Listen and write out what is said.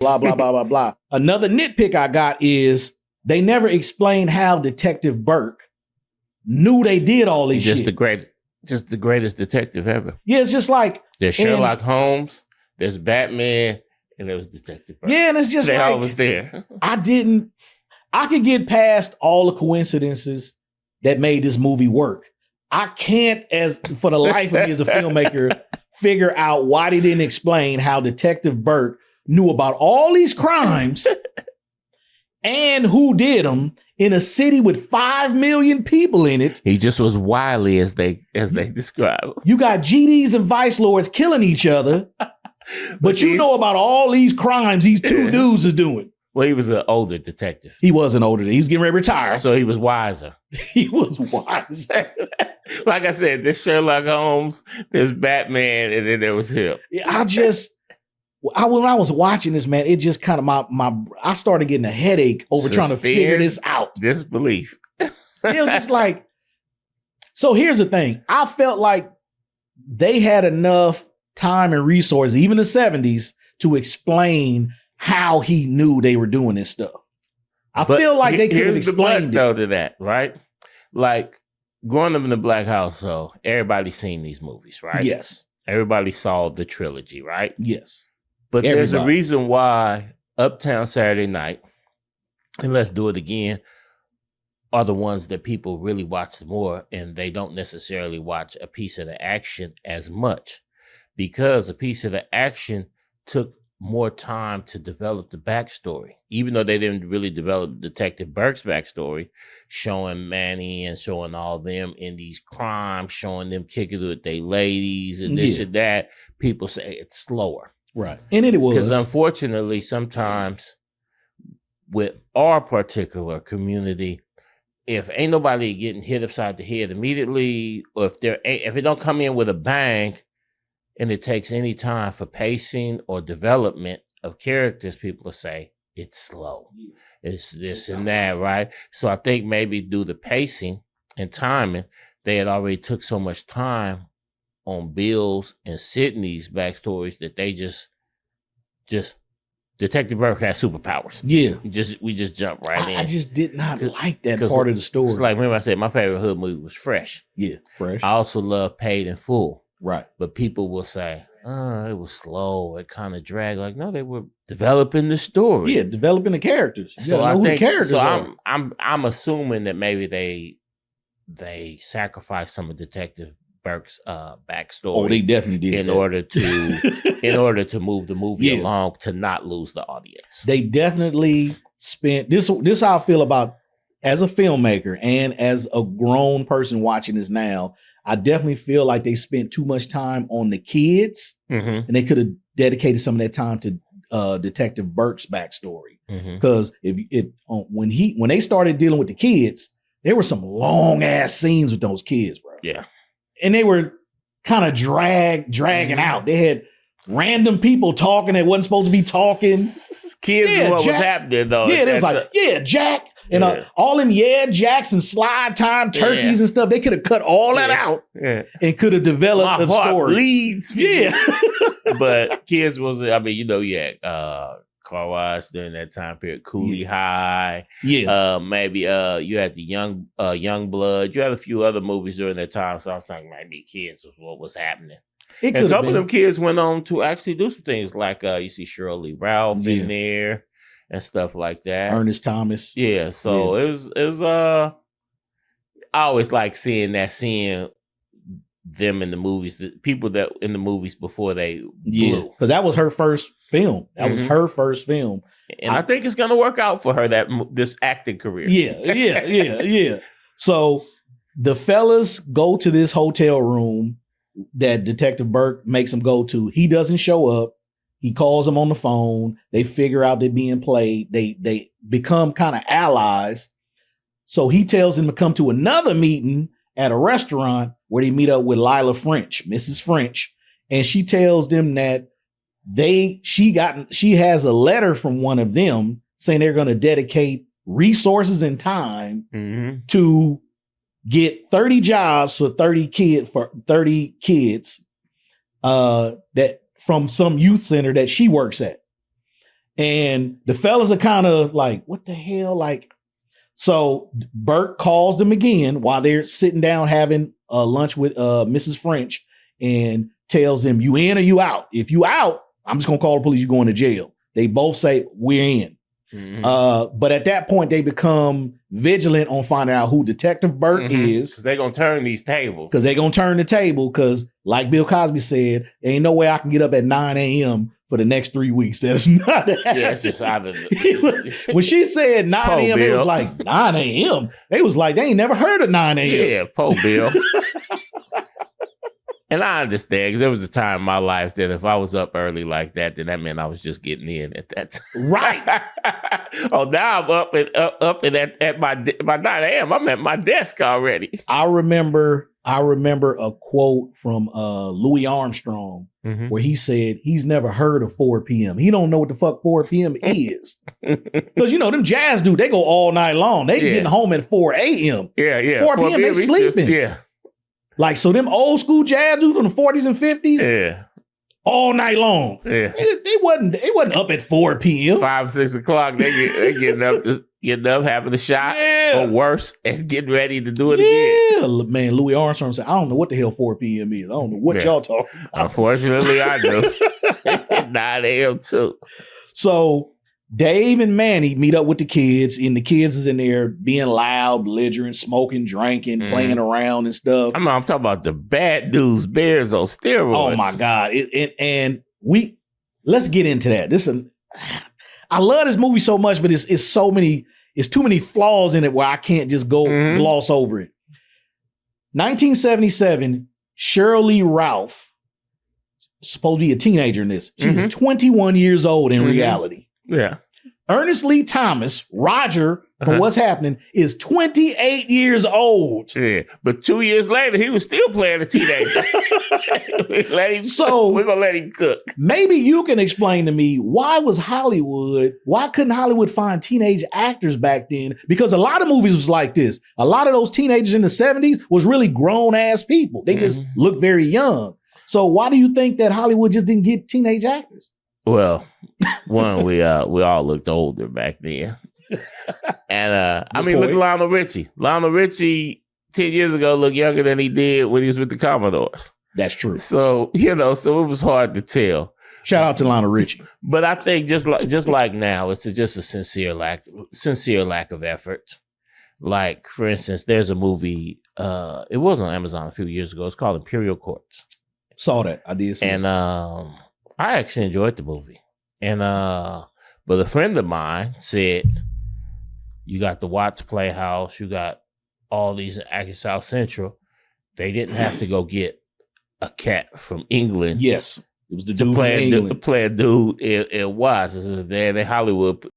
blah, blah, blah, blah, blah. Another nitpick I got is they never explained how Detective Burke knew they did all this shit. Just the greatest detective ever. Yeah, it's just like there's Sherlock Holmes, there's Batman, and there was Detective Burke. Yeah, and it's just they like all was there. I could get past all the coincidences that made this movie work. I can't, as for the life of me as a filmmaker, figure out why they didn't explain how Detective Burke knew about all these crimes and who did them in a city with 5 million people in it. He just was wily, as they describe. You got GDs and vice lords killing each other, but you know about all these crimes these two dudes are doing. Well, he was an older detective. He wasn't older. He was getting ready to retire. So he was wiser. He was wiser. Like I said, there's Sherlock Holmes, there's Batman, and then there was him. When I was watching this, man, it just kind of I started getting a headache over trying to figure this out. Disbelief. It was just like, so here's the thing. I felt like they had enough time and resources, even the 70s, to explain how he knew they were doing this stuff. I feel like they could have explained it. To that, right? Like growing up in the Black household, everybody's seen these movies, right? Yes. Everybody saw the trilogy, right? Yes. But there's a reason why Uptown Saturday Night and Let's Do It Again are the ones that people really watch more, and they don't necessarily watch A Piece of the Action as much, because A Piece of the Action took more time to develop the backstory, even though they didn't really develop Detective Burke's backstory, showing Manny and showing all them in these crimes, showing them kicking it with their ladies and this and that. People say it's slower. Right. And it was. Because unfortunately, sometimes with our particular community, if ain't nobody getting hit upside the head immediately, or if it don't come in with a bang and it takes any time for pacing or development of characters, people will say it's slow. It's this and that, right? So I think maybe due to pacing and timing, they had already took so much time on Bill's and Sydney's backstories that they just Detective Burke has superpowers. Yeah. We just jump right in. I just did not like that part of the story. It's like, remember I said my favorite hood movie was Fresh. Yeah, Fresh. I also love Paid in Full. Right. But people will say, it was slow. It kind of dragged. Like, no, they were developing the story. Yeah, developing the charters. So I think the characters are. I'm assuming that maybe they sacrificed some of Detective Burke's backstory. Oh, they definitely did. In order to move the movie along, to not lose the audience. They definitely spent this how I feel about, as a filmmaker and as a grown person watching this now, I definitely feel like they spent too much time on the kids, and they could have dedicated some of that time to Detective Burke's backstory. Because when they started dealing with the kids, there were some long ass scenes with those kids, bro. Yeah. And they were kind of dragging out. They had random people talking that wasn't supposed to be talking. Kids, was happening though? Yeah, they was like, Jack. And all them Jacks and slide time turkeys and stuff. They could have cut all that out and could have developed the story. Bleeds. Yeah. But kids was, Car Wash during that time period, Cooley High. Yeah. Maybe you had the Young Blood. You had a few other movies during that time. So I was thinking maybe kids was what was happening. And a couple of them kids went on to actually do some things like you see Shirley Ralph in there and stuff like that. Ernest Thomas. Yeah. So it was I always like seeing them in the movies, the people that in the movies before they blew. Because that was her first film. That was her first film. And I think it's going to work out for her, this acting career. Yeah. So the fellas go to this hotel room that Detective Burke makes them go to. He doesn't show up. He calls them on the phone. They figure out they're being played. They become kind of allies. So he tells them to come to another meeting at a restaurant where they meet up with Lila French, Mrs. French. And she tells them that she has a letter from one of them saying they're going to dedicate resources and time to get 30 jobs for 30 kids that from some youth center that she works at. And the fellas are kind of like, what the hell? Like, so Burke calls them again while they're sitting down having lunch with Mrs. French and tells them, you in or you out? If you out, I'm just going to call the police. You're going to jail. They both say, we're in. Mm-hmm. But at that point, they become vigilant on finding out who Detective Burke is. They're going to turn these tables. Because they're going to turn the table. Because like Bill Cosby said, there ain't no way I can get up at 9 a.m. for the next 3 weeks. That's not happening. Yeah, it's just out of when she said 9 a.m., it was like 9 a.m. They was like, they ain't never heard of 9 a.m. Yeah, po Bill. And I understand, because there was a time in my life that if I was up early like that, then that meant I was just getting in at that time. Right. Oh, now I'm up and at my 9 a.m. I'm at my desk already. I remember a quote from Louis Armstrong where he said he's never heard of 4 p.m. He don't know what the fuck 4 p.m. is. Because, them jazz dudes, they go all night long. They getting home at 4 a.m. Yeah. 4 p.m. they sleeping. Yeah. Like, so them old school jazz dudes from the 40s and 50s, yeah, all night long. Yeah. They wasn't up at 4 p.m. 5, 6 o'clock, they getting up, having a shot or worse, and getting ready to do it again. Yeah, man, Louis Armstrong said, I don't know what the hell 4 p.m. is. I don't know what y'all talking about. Unfortunately, I do. 9 a.m. too. So Dave and Manny meet up with the kids, and the kids is in there being loud, belligerent, smoking, drinking, playing around and stuff. I'm talking about the bad news bears on steroids. Oh my God. Let's get into that. I love this movie so much, but it's too many flaws in it where I can't just go gloss over it. 1977, Cheryl Lee Ralph, supposed to be a teenager in this. She's 21 years old in reality. Yeah. Ernest Lee Thomas, Roger, for what's happening, is 28 years old. Yeah. But 2 years later, he was still playing a teenager. We're going to let him cook. Maybe you can explain to me, why couldn't Hollywood find teenage actors back then? Because a lot of movies was like this. A lot of those teenagers in the 70s was really grown-ass people. They just looked very young. So why do you think that Hollywood just didn't get teenage actors? Well, one, we all looked older back then. And look at Lionel Richie. Lionel Richie 10 years ago looked younger than he did when he was with the Commodores. That's true. So, so it was hard to tell. Shout out to Lionel Richie. But I think just like now, it's just a sincere lack of effort. Like, for instance, there's a movie, it was on Amazon a few years ago. It's called Imperial Courts. Saw that. I did see it. And I actually enjoyed the movie. And but a friend of mine said, you got the Watts Playhouse, you got all these in South Central. They didn't have to go get a cat from England. Yes. It was the dude from England. Play a dude in Watts. They Hollywood